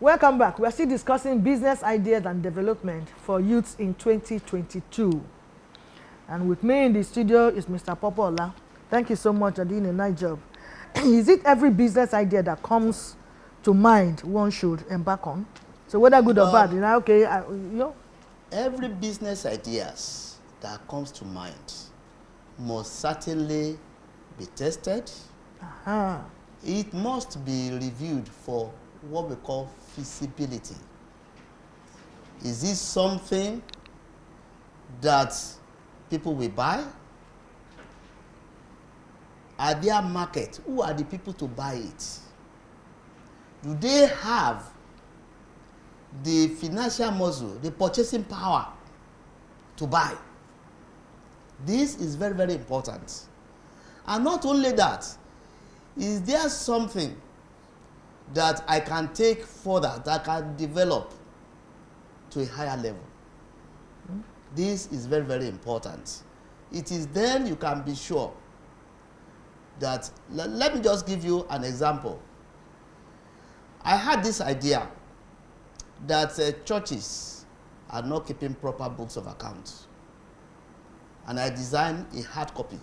Welcome back. We are still discussing business ideas and development for youths in 2022. And with me in the studio is Mr. Popola. Thank you so much for doing a nice job. Is it every business idea that comes to mind one should embark on? So whether good or bad, okay, Every business ideas that comes to mind must certainly be tested. It must be reviewed for what we call feasibility. Is this something that people will buy? Are there market? Who are the people to buy it? Do they have the financial muscle, the purchasing power to buy? This is very, very important. And not only that, is there something that I can take further, that I can develop to a higher level? This is very, very important. It is then you can be sure that, let me just give you an example. I had this idea that churches are not keeping proper books of accounts, and I designed a hard copy.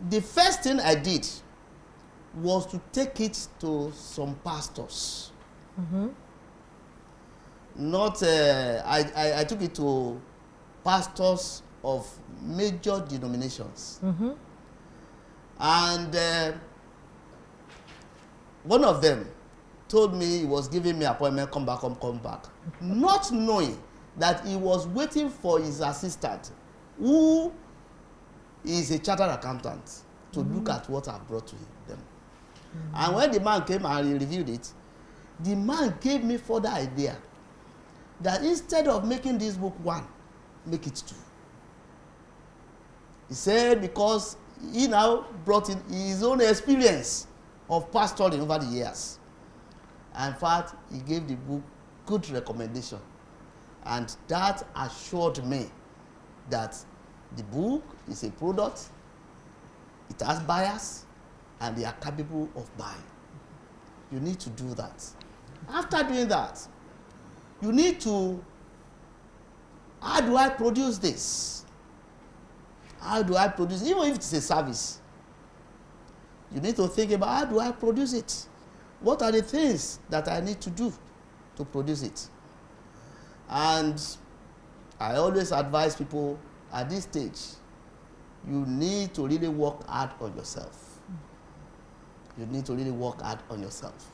The first thing I did was to take it to some pastors. I took it to pastors of major denominations. And one of them told me he was giving me appointment, come back, not knowing that he was waiting for his assistant, who is a chartered accountant, to look at what I brought to them. And when the man came and he reviewed it, the man gave me further idea that instead of making this book one, make it two. He said because he now brought in his own experience of pastoring over the years. And in fact, he gave the book good recommendation. And that assured me that the book is a product, it has buyers, and they are capable of buying. You need to do that. After doing that, you need to, how do I produce this? How do I produce it? Even if it's a service, you need to think about, how do I produce it? What are the things that I need to do to produce it? And I always advise people at this stage, you need to really work hard on yourself. You need to really work hard on yourself.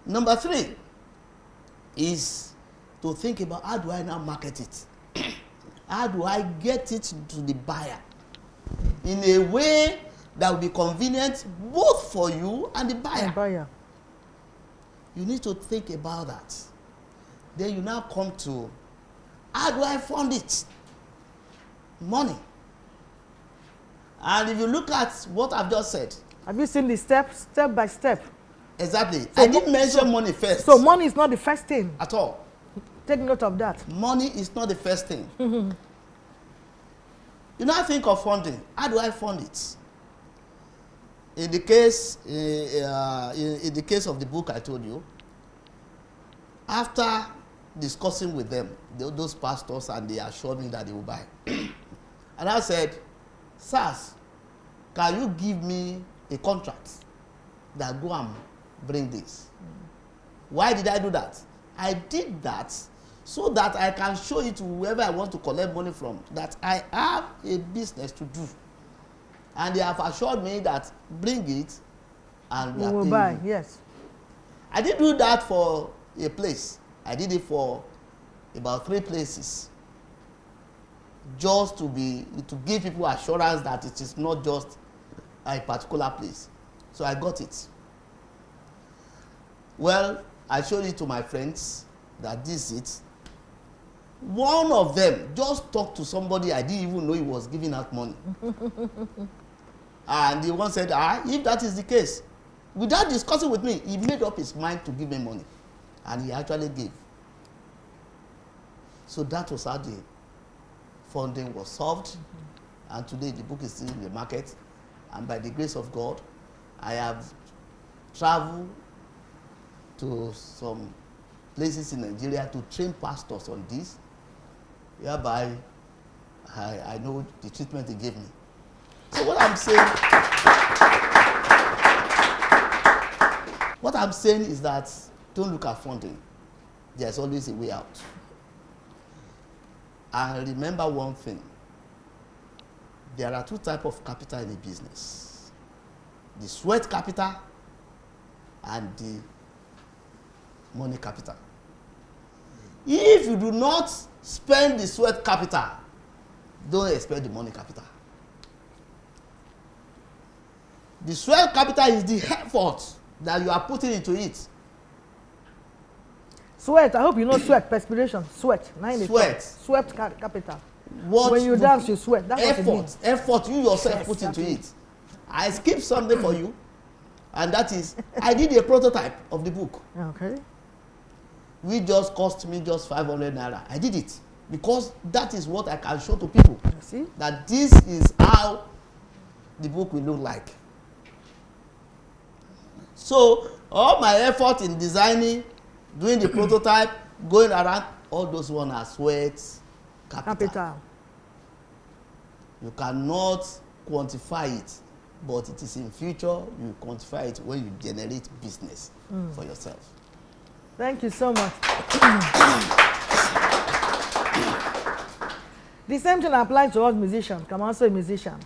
Number 3 is to think about, how do I now market it? How do I get it to the buyer in a way that will be convenient both for you and the buyer? You need to think about that. Then you now come to, how do I fund it? Money. And if you look at what I've just said. Have you seen the step by step? Exactly. So I didn't mention money first. So money is not the first thing. At all. Take note of that. Money is not the first thing. You now think of funding. How do I fund it? In the case of the book I told you, after discussing with them, those pastors, and they assured me that they will buy. And I said, sirs, can you give me a contract that go and bring this? Why did I do that? I did that so that I can show it to whoever I want to collect money from, that I have a business to do. And they have assured me that bring it and we will buy. Yes. I didn't do that for a place. I did it for about 3 places. Just to give people assurance that it is not just a particular place. So I got it. Well, I showed it to my friends that this is it. One of them just talked to somebody I didn't even know he was giving out money. And the one said, if that is the case, without discussing with me, he made up his mind to give me money. And he actually gave. So that was how the funding was solved. And today the book is still in the market. And by the grace of God, I have traveled to some places in Nigeria to train pastors on this, whereby I know the treatment he gave me. So what I'm saying is that don't look at funding. There's always a way out. And remember one thing. There are two types of capital in a business. The sweat capital and the money capital. If you do not spend the sweat capital, don't expect the money capital. The sweat capital is the effort that you are putting into it. Sweat, I hope you know sweat, perspiration, sweat. Sweat. Capital. What when you dance, you sweat. That's what it means. Effort you yourself put into it. I skipped something for you, and that is, I did a prototype of the book. Okay. Which just cost me just 500 naira. I did it because that is what I can show to people. You see? That this is how the book will look like. So all my effort in designing, doing the prototype, going around, all those ones are sweat capital. You cannot quantify it, but it is in future you quantify it when you generate business for yourself. Thank you so much. The same thing applies to us musicians. I'm also a musician.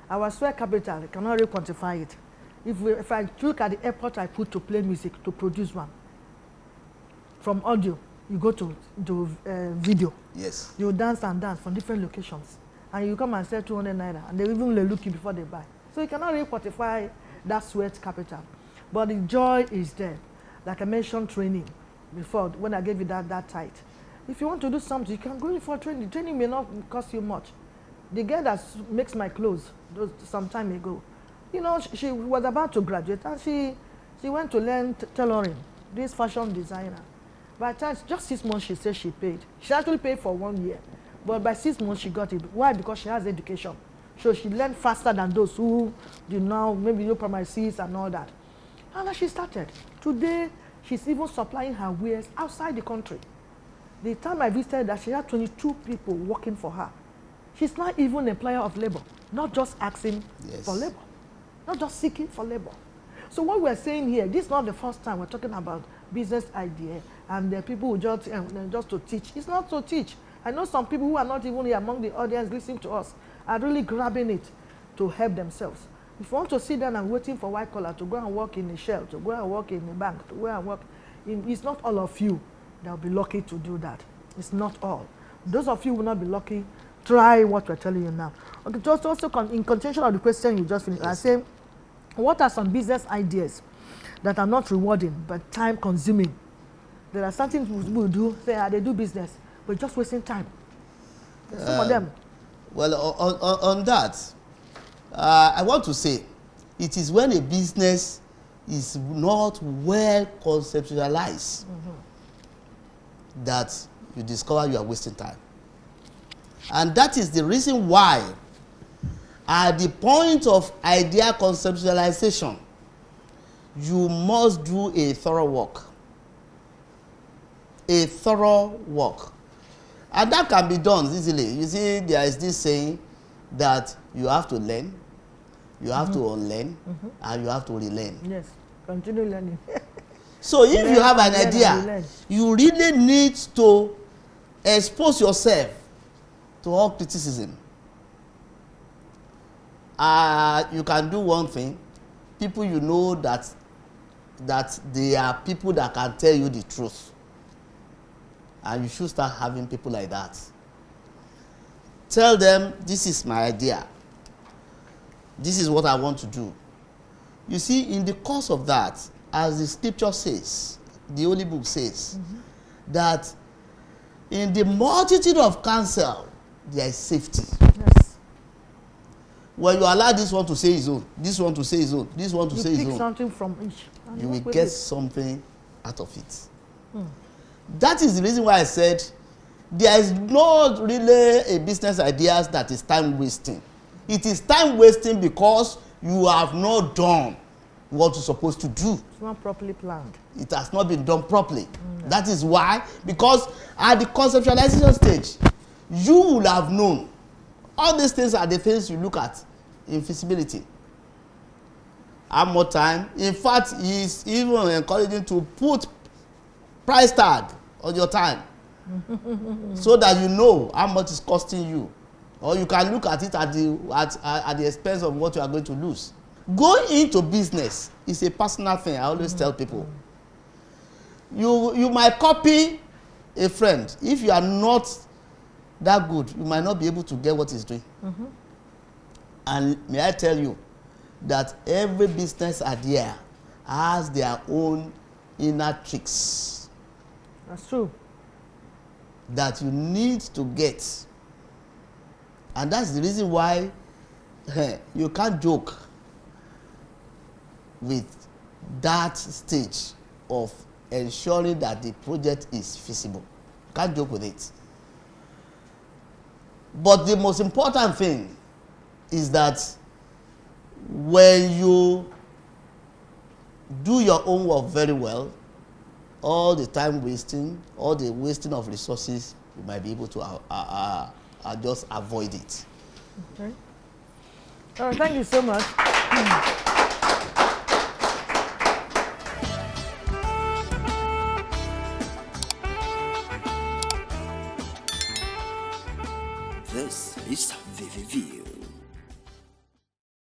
Our sweat capital, I cannot really quantify it. If I look at the effort I put to play music, to produce one, from audio, you go to video. Yes. You dance and dance from different locations. And you come and sell 200 naira, and they even look you before they buy. So you cannot really quantify that sweat capital. But the joy is there. Like I mentioned training before, when I gave you that tight. If you want to do something, you can go in for training. Training may not cost you much. The girl that makes my clothes some time ago, you know, she was about to graduate, and she went to learn tailoring, this fashion designer. By the time, just 6 months, she said she paid. She actually paid for 1 year. But by 6 months, she got it. Why? Because she has education. So she learned faster than those who do now, maybe no primary Cs and all that. And then she started. Today, she's even supplying her wares outside the country. The time I visited her, she had 22 people working for her. She's not even an employer of labor, not just asking for labor, not just seeking for labor. So what we're saying here, this is not the first time we're talking about business idea and the people who just to teach. It's not to teach. I know some people who are not even here among the audience listening to us are really grabbing it to help themselves. If you want to sit down and waiting for white collar to go and work in a shell, to go and work in a bank, to go and work in, it's not all of you that will be lucky to do that. It's not all. Those of you who will not be lucky, try what we're telling you now. Okay, just also in continuation of the question you just finished, I say, what are some business ideas that are not rewarding but time consuming? There are certain people who do, say, they do business, but just wasting time. Some of them. Well, on that, I want to say, it is when a business is not well conceptualized that you discover you are wasting time. And that is the reason why, at the point of idea conceptualization, you must do a thorough work. A thorough work. And that can be done easily. You see, there is this saying that you have to learn, you have to unlearn, and you have to relearn. Yes, continue learning. So if you have an idea, you really need to expose yourself to all criticism. You can do one thing. People you know that they are people that can tell you the truth. And you should start having people like that. Tell them, this is my idea. This is what I want to do. You see, in the course of that, as the scripture says, the Holy Book says, that in the multitude of counsel, there is safety. Yes. When you allow this one to say his own, this one to say his own, this one to say his own, you pick something from each. you will get something out of it. That is the reason why I said there is not really a business idea that is time wasting. It is time wasting because you have not done what you're supposed to do. It's not properly planned. It has not been done properly. That is why, because at the conceptualization stage, you will have known. All these things are the things you look at in feasibility. How much time? In fact, he is even encouraging to put price tag on your time so that you know how much it's costing you. Or you can look at it at the expense of what you are going to lose. Going into business is a personal thing. I always tell people. You might copy a friend. If you are not that good, you might not be able to get what he's doing. And may I tell you that every business idea has their own inner tricks. That's true. That you need to get. And that's the reason why you can't joke with that stage of ensuring that the project is feasible. You can't joke with it. But the most important thing is that when you do your own work very well, all the time wasting, all the wasting of resources, you might be able to just avoid it. Okay. Thank you so much.